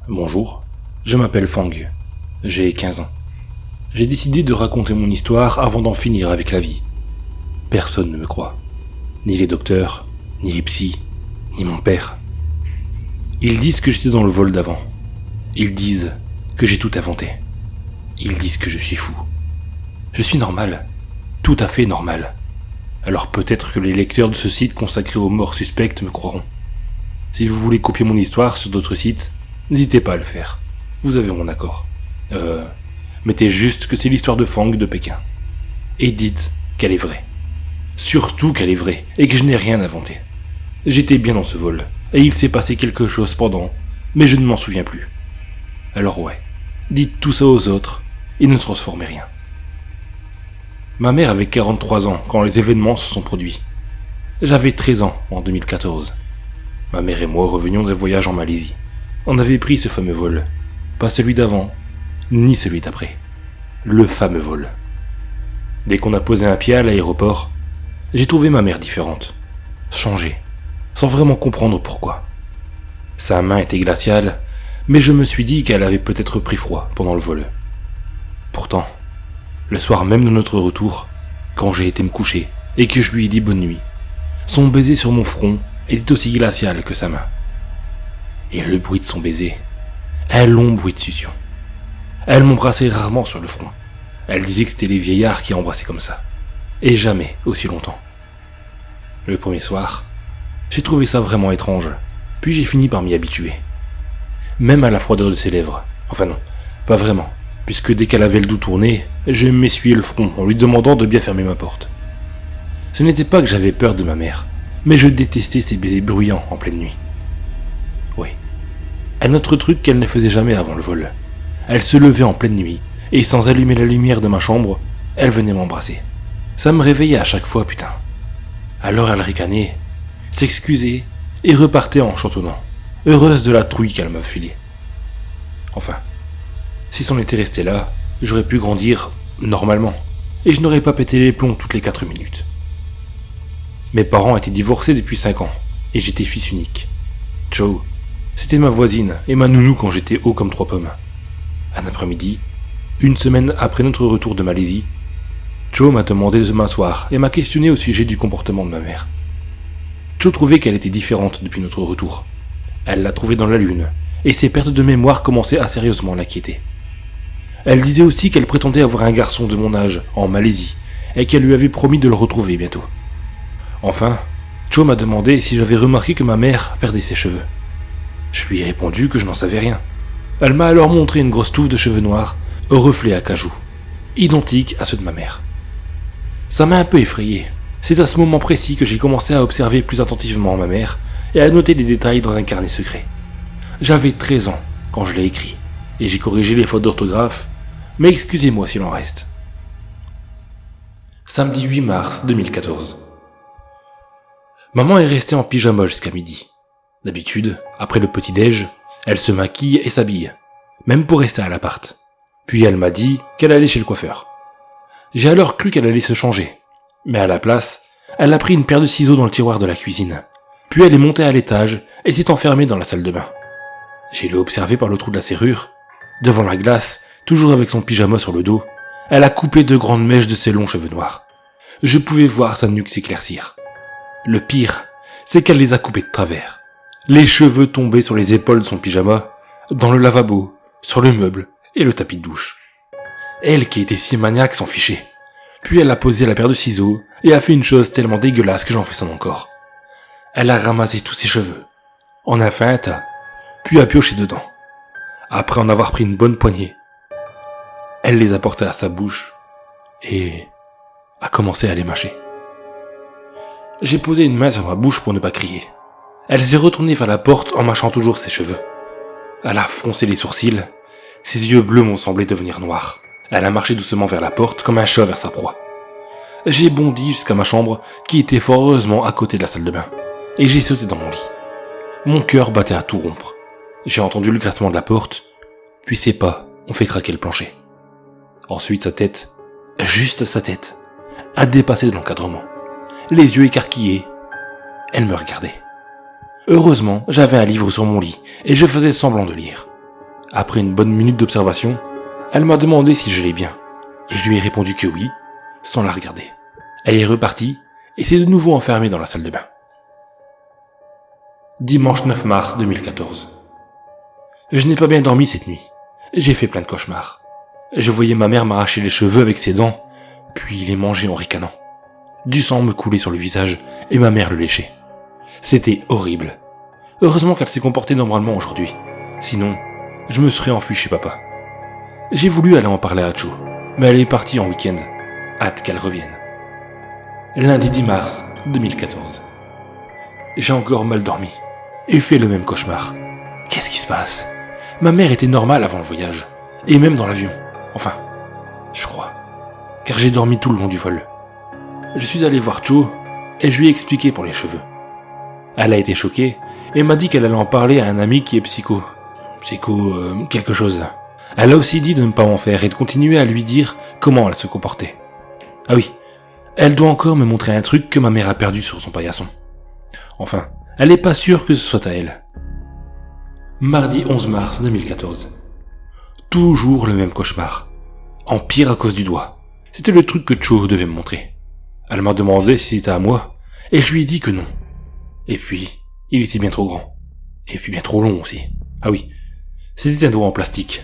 Bonjour, je m'appelle Fang, j'ai 15 ans. J'ai décidé de raconter mon histoire avant d'en finir avec la vie. Personne ne me croit. Ni les docteurs, ni les psys, ni mon père. Ils disent que j'étais dans le vol d'avant. Ils disent que j'ai tout inventé. Ils disent que je suis fou. Je suis normal, tout à fait normal. Alors peut-être que les lecteurs de ce site consacré aux morts suspectes me croiront. Si vous voulez copier mon histoire sur d'autres sites, n'hésitez pas à le faire. Vous avez mon accord. Mettez juste que c'est l'histoire de Fang de Pékin. Et dites qu'elle est vraie. Surtout qu'elle est vraie, et que je n'ai rien inventé. J'étais bien dans ce vol, et il s'est passé quelque chose pendant, mais je ne m'en souviens plus. Alors ouais, dites tout ça aux autres, et ne transformez rien. Ma mère avait 43 ans quand les événements se sont produits. J'avais 13 ans en 2014. Ma mère et moi revenions d'un voyage en Malaisie. On avait pris ce fameux vol. Pas celui d'avant, ni celui d'après. Le fameux vol. Dès qu'on a posé un pied à l'aéroport, j'ai trouvé ma mère différente. Changée. Sans vraiment comprendre pourquoi. Sa main était glaciale, mais je me suis dit qu'elle avait peut-être pris froid pendant le vol. Pourtant, le soir même de notre retour, quand j'ai été me coucher et que je lui ai dit bonne nuit, son baiser sur mon front était aussi glacial que sa main. Et le bruit de son baiser, un long bruit de succion. Elle m'embrassait rarement sur le front. Elle disait que c'était les vieillards qui embrassaient comme ça. Et jamais aussi longtemps. Le premier soir, j'ai trouvé ça vraiment étrange, puis j'ai fini par m'y habituer. Même à la froideur de ses lèvres. Enfin non, pas vraiment, puisque dès qu'elle avait le dos tourné, je m'essuyais le front en lui demandant de bien fermer ma porte. Ce n'était pas que j'avais peur de ma mère, mais je détestais ses baisers bruyants en pleine nuit. Oui, un autre truc qu'elle ne faisait jamais avant le vol. Elle se levait en pleine nuit, et sans allumer la lumière de ma chambre, elle venait m'embrasser. Ça me réveillait à chaque fois, putain. Alors elle ricanait, s'excusait, et repartait en chantonnant, heureuse de la trouille qu'elle m'a filée. Enfin, si c'en était resté là, j'aurais pu grandir normalement, et je n'aurais pas pété les plombs toutes les 4 minutes. Mes parents étaient divorcés depuis 5 ans, et j'étais fils unique. Joe, c'était ma voisine et ma nounou quand j'étais haut comme 3 pommes. Un après-midi, une semaine après notre retour de Malaisie, Joe m'a demandé de m'asseoir et m'a questionné au sujet du comportement de ma mère. Joe trouvait qu'elle était différente depuis notre retour. Elle l'a trouvée dans la lune, et ses pertes de mémoire commençaient à sérieusement l'inquiéter. Elle disait aussi qu'elle prétendait avoir un garçon de mon âge, en Malaisie, et qu'elle lui avait promis de le retrouver bientôt. Enfin, Joe m'a demandé si j'avais remarqué que ma mère perdait ses cheveux. Je lui ai répondu que je n'en savais rien. Elle m'a alors montré une grosse touffe de cheveux noirs, au reflet à cajou, identique à ceux de ma mère. Ça m'a un peu effrayé. C'est à ce moment précis que j'ai commencé à observer plus attentivement ma mère et à noter des détails dans un carnet secret. J'avais 13 ans quand je l'ai écrit, et j'ai corrigé les fautes d'orthographe, mais excusez-moi s'il en reste. Samedi 8 mars 2014. Maman est restée en pyjama jusqu'à midi. D'habitude, après le petit-déj, elle se maquille et s'habille, même pour rester à l'appart. Puis elle m'a dit qu'elle allait chez le coiffeur. J'ai alors cru qu'elle allait se changer, mais à la place, elle a pris une paire de ciseaux dans le tiroir de la cuisine. Puis elle est montée à l'étage et s'est enfermée dans la salle de bain. J'ai l'ai observée par le trou de la serrure. Devant la glace, toujours avec son pyjama sur le dos, elle a coupé 2 grandes mèches de ses longs cheveux noirs. Je pouvais voir sa nuque s'éclaircir. Le pire, c'est qu'elle les a coupés de travers. Les cheveux tombaient sur les épaules de son pyjama, dans le lavabo, sur le meuble et le tapis de douche. Elle qui était si maniaque s'en fichait. Puis elle a posé la paire de ciseaux et a fait une chose tellement dégueulasse que j'en frissonne encore. Elle a ramassé tous ses cheveux, en a fait un tas, puis a pioché dedans. Après en avoir pris une bonne poignée, elle les a portés à sa bouche et a commencé à les mâcher. J'ai posé une main sur ma bouche pour ne pas crier. Elle s'est retournée vers la porte en mâchant toujours ses cheveux. Elle a froncé les sourcils, ses yeux bleus m'ont semblé devenir noirs. Elle a marché doucement vers la porte comme un chat vers sa proie. J'ai bondi jusqu'à ma chambre qui était fort heureusement à côté de la salle de bain, et j'ai sauté dans mon lit. Mon cœur battait à tout rompre. J'ai entendu le grattement de la porte, puis ses pas ont fait craquer le plancher. Ensuite sa tête, juste sa tête, a dépassé de l'encadrement. Les yeux écarquillés, elle me regardait. Heureusement, j'avais un livre sur mon lit, et je faisais semblant de lire. Après une bonne minute d'observation, elle m'a demandé si j'allais bien, et je lui ai répondu que oui, sans la regarder. Elle est repartie, et s'est de nouveau enfermée dans la salle de bain. Dimanche 9 mars 2014. Je n'ai pas bien dormi cette nuit. J'ai fait plein de cauchemars. Je voyais ma mère m'arracher les cheveux avec ses dents, puis les manger en ricanant. Du sang me coulait sur le visage, et ma mère le léchait. C'était horrible. Heureusement qu'elle s'est comportée normalement aujourd'hui. Sinon, je me serais enfui chez papa. J'ai voulu aller en parler à Cho, mais elle est partie en week-end. Hâte qu'elle revienne. Lundi 10 mars 2014. J'ai encore mal dormi et fait le même cauchemar. Qu'est-ce qui se passe? Ma mère était normale avant le voyage, et même dans l'avion. Enfin, je crois, car j'ai dormi tout le long du vol. Je suis allé voir Cho et je lui ai expliqué pour les cheveux. Elle a été choquée et m'a dit qu'elle allait en parler à un ami qui est psycho quelque chose. Elle a aussi dit de ne pas en faire et de continuer à lui dire comment elle se comportait. Ah oui, elle doit encore me montrer un truc que ma mère a perdu sur son paillasson. Enfin, elle n'est pas sûre que ce soit à elle. Mardi 11 mars 2014. Toujours le même cauchemar. En pire à cause du doigt. C'était le truc que Cho devait me montrer. Elle m'a demandé si c'était à moi, et je lui ai dit que non. Et puis, il était bien trop grand. Et puis bien trop long aussi. Ah oui, c'était un doigt en plastique.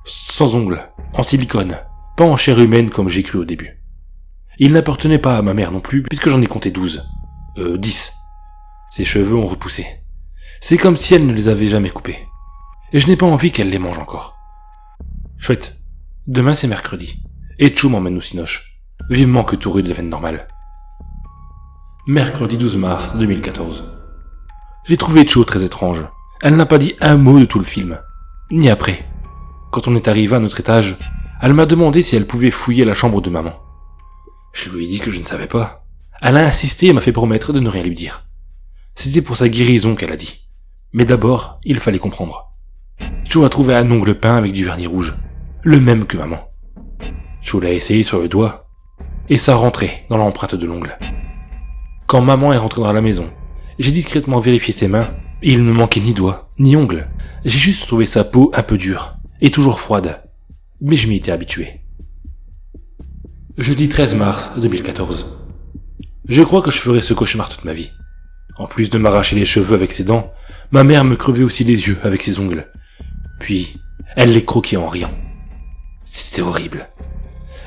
Sans ongles, en silicone, pas en chair humaine comme j'ai cru au début. Il n'appartenait pas à ma mère non plus, puisque j'en ai compté 10. Ses cheveux ont repoussé. C'est comme si elle ne les avait jamais coupés. Et je n'ai pas envie qu'elle les mange encore. Chouette, demain c'est mercredi, et Cho m'emmène au cinoche. Vivement que tout redevienne normal. Mercredi 12 mars 2014. J'ai trouvé Cho très étrange. Elle n'a pas dit un mot de tout le film. Ni après. Quand on est arrivé à notre étage, elle m'a demandé si elle pouvait fouiller la chambre de maman. Je lui ai dit que je ne savais pas. Elle a insisté et m'a fait promettre de ne rien lui dire. C'était pour sa guérison qu'elle a dit. Mais d'abord, il fallait comprendre. Cho a trouvé un ongle peint avec du vernis rouge. Le même que maman. Cho l'a essayé sur le doigt, et ça rentrait dans l'empreinte de l'ongle. Quand maman est rentrée dans la maison, j'ai discrètement vérifié ses mains, et il ne manquait ni doigt, ni ongle. J'ai juste trouvé sa peau un peu dure, et toujours froide. Mais je m'y étais habitué. Jeudi 13 mars 2014. Je crois que je ferai ce cauchemar toute ma vie. En plus de m'arracher les cheveux avec ses dents, ma mère me crevait aussi les yeux avec ses ongles. Puis, elle les croquait en riant. C'était horrible.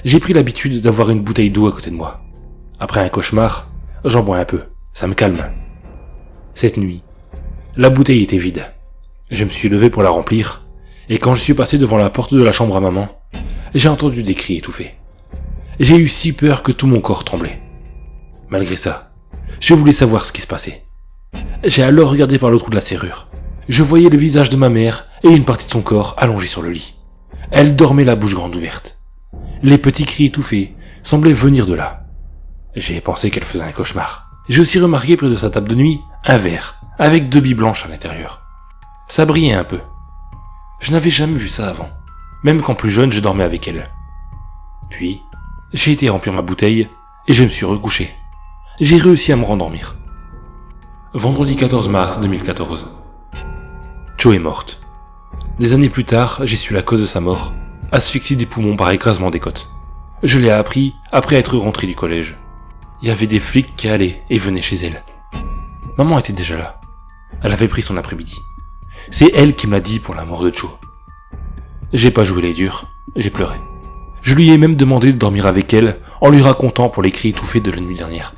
J'ai pris l'habitude d'avoir une bouteille d'eau à côté de moi. Après un cauchemar, j'en bois un peu, ça me calme. Cette nuit, la bouteille était vide. Je me suis levé pour la remplir, et quand je suis passé devant la porte de la chambre à maman, j'ai entendu des cris étouffés. J'ai eu si peur que tout mon corps tremblait. Malgré ça, je voulais savoir ce qui se passait. J'ai alors regardé par le trou de la serrure. Je voyais le visage de ma mère et une partie de son corps allongée sur le lit. Elle dormait la bouche grande ouverte. Les petits cris étouffés semblaient venir de là. J'ai pensé qu'elle faisait un cauchemar. J'ai aussi remarqué près de sa table de nuit un verre, avec 2 billes blanches à l'intérieur. Ça brillait un peu. Je n'avais jamais vu ça avant, même quand plus jeune je dormais avec elle. Puis, j'ai été remplir ma bouteille et je me suis recouché. J'ai réussi à me rendormir. Vendredi 14 mars 2014. Cho est morte. Des années plus tard, j'ai su la cause de sa mort, asphyxie des poumons par écrasement des côtes. Je l'ai appris après être rentré du collège. Il y avait des flics qui allaient et venaient chez elle. Maman était déjà là. Elle avait pris son après-midi. C'est elle qui m'a dit pour la mort de Cho. J'ai pas joué les durs, j'ai pleuré. Je lui ai même demandé de dormir avec elle en lui racontant pour les cris étouffés de la nuit dernière.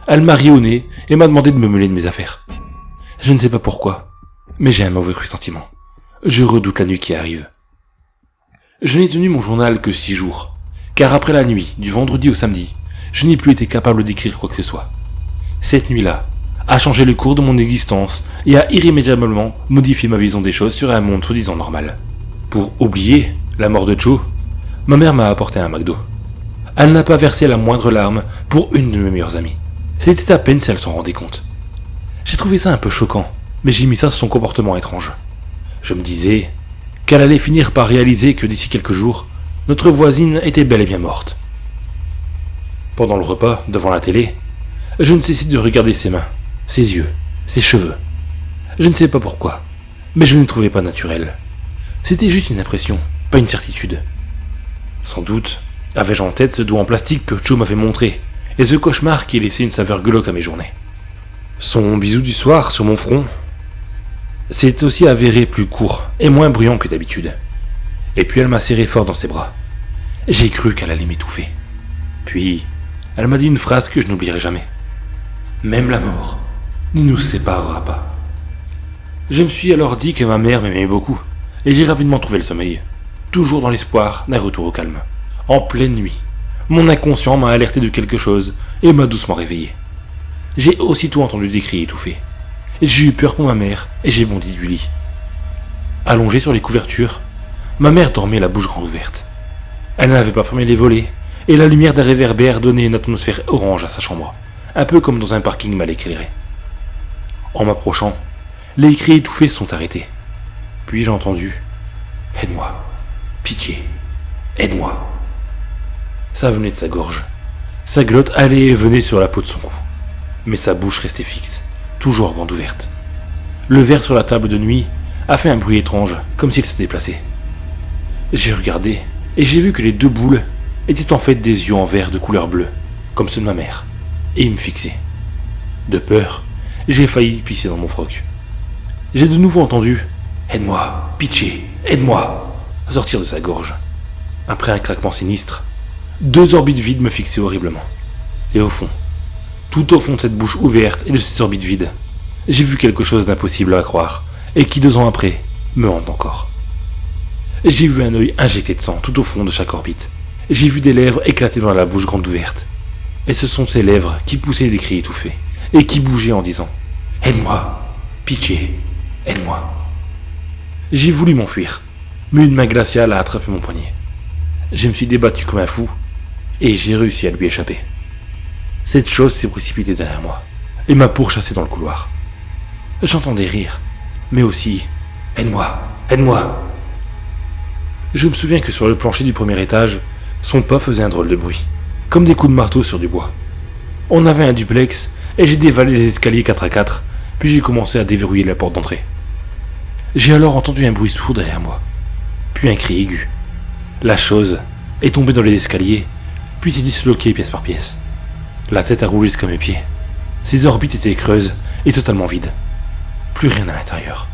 Elle m'a ri au nez et m'a demandé de me mêler de mes affaires. Je ne sais pas pourquoi, mais j'ai un mauvais pressentiment. Je redoute la nuit qui arrive. Je n'ai tenu mon journal que 6 jours, car après la nuit, du vendredi au samedi, je n'ai plus été capable d'écrire quoi que ce soit. Cette nuit-là a changé le cours de mon existence et a irrémédiablement modifié ma vision des choses sur un monde soi-disant normal. Pour oublier la mort de Cho, ma mère m'a apporté un McDo. Elle n'a pas versé la moindre larme pour une de mes meilleures amies. C'était à peine si elle s'en rendait compte. J'ai trouvé ça un peu choquant, mais j'ai mis ça sur son comportement étrange. Je me disais qu'elle allait finir par réaliser que d'ici quelques jours, notre voisine était bel et bien morte. Pendant le repas, devant la télé, je ne cessais de regarder ses mains, ses yeux, ses cheveux. Je ne sais pas pourquoi, mais je ne les trouvais pas naturels. C'était juste une impression, pas une certitude. Sans doute avais-je en tête ce doigt en plastique que Joe m'avait montré, et ce cauchemar qui laissait une saveur glauque à mes journées. Son bisou du soir sur mon front s'est aussi avéré plus court et moins bruyant que d'habitude. Et puis elle m'a serré fort dans ses bras. J'ai cru qu'elle allait m'étouffer. Puis, elle m'a dit une phrase que je n'oublierai jamais. Même la mort ne nous séparera pas. Je me suis alors dit que ma mère m'aimait beaucoup, et j'ai rapidement trouvé le sommeil, toujours dans l'espoir d'un retour au calme. En pleine nuit, mon inconscient m'a alerté de quelque chose et m'a doucement réveillé. J'ai aussitôt entendu des cris étouffés. J'ai eu peur pour ma mère et j'ai bondi du lit. Allongée sur les couvertures, ma mère dormait la bouche grande ouverte. Elle n'avait pas fermé les volets, et la lumière d'un réverbère donnait une atmosphère orange à sa chambre, un peu comme dans un parking mal éclairé. En m'approchant, les cris étouffés se sont arrêtés. Puis j'ai entendu « Aide-moi, pitié, aide-moi ». Ça venait de sa gorge. Sa glotte allait et venait sur la peau de son cou. Mais sa bouche restait fixe, toujours grande ouverte. Le verre sur la table de nuit a fait un bruit étrange, comme s'il se déplaçait. J'ai regardé, et j'ai vu que les deux boules étaient en fait des yeux en verre de couleur bleue, comme ceux de ma mère, et ils me fixaient. De peur, j'ai failli pisser dans mon froc. J'ai de nouveau entendu « Aide-moi, pitié, aide-moi » sortir de sa gorge. Après un craquement sinistre, deux orbites vides me fixaient horriblement. Et au fond, tout au fond de cette bouche ouverte et de ces orbites vides, j'ai vu quelque chose d'impossible à croire, et qui 2 ans après, me hante encore. J'ai vu un œil injecté de sang tout au fond de chaque orbite. J'ai vu des lèvres éclater dans la bouche grande ouverte. Et ce sont ces lèvres qui poussaient des cris étouffés, et qui bougeaient en disant « Aide-moi, pitié, aide-moi ». J'ai voulu m'enfuir, mais une main glaciale a attrapé mon poignet. Je me suis débattu comme un fou, et j'ai réussi à lui échapper. Cette chose s'est précipitée derrière moi, et m'a pourchassé dans le couloir. J'entendais rire, mais aussi « Aide-moi, aide-moi ». Je me souviens que sur le plancher du premier étage, son pas faisait un drôle de bruit, comme des coups de marteau sur du bois. On avait un duplex, et j'ai dévalé les escaliers 4 à 4, puis j'ai commencé à déverrouiller la porte d'entrée. J'ai alors entendu un bruit sourd derrière moi, puis un cri aigu. La chose est tombée dans les escaliers, puis s'est disloquée pièce par pièce. La tête a roulé jusqu'à mes pieds. Ses orbites étaient creuses et totalement vides. Plus rien à l'intérieur.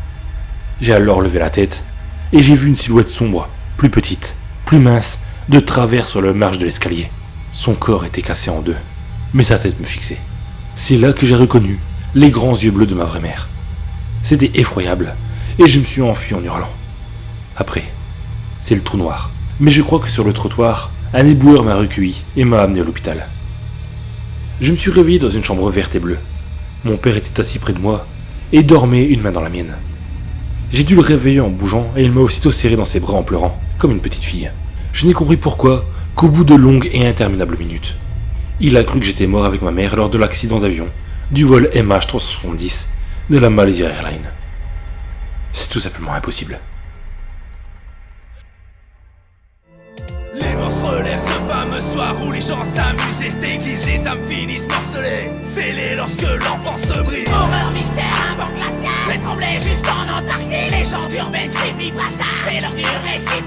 J'ai alors levé la tête, et j'ai vu une silhouette sombre, plus petite, plus mince, de travers sur le marge de l'escalier. Son corps était cassé en deux, mais sa tête me fixait. C'est là que j'ai reconnu les grands yeux bleus de ma vraie mère. C'était effroyable, et je me suis enfui en hurlant. Après, c'est le trou noir. Mais je crois que sur le trottoir, un éboueur m'a recueilli et m'a amené à l'hôpital. Je me suis réveillé dans une chambre verte et bleue. Mon père était assis près de moi et dormait une main dans la mienne. J'ai dû le réveiller en bougeant et il m'a aussitôt serré dans ses bras en pleurant, comme une petite fille. Je n'ai compris pourquoi qu'au bout de longues et interminables minutes. Il a cru que j'étais mort avec ma mère lors de l'accident d'avion du vol MH370 de la Malaysia Airlines. C'est tout simplement impossible. Les monstres relèvent ce fameux soir où les gens s'amusent et se déguisent, les âmes finissent morcelées, scellées lorsque l'enfant se brise. Horreur, mystère, un vent glacial fait trembler jusqu'en Antarctique. Les gens d'urbaine creepypasta, c'est l'heure du récit.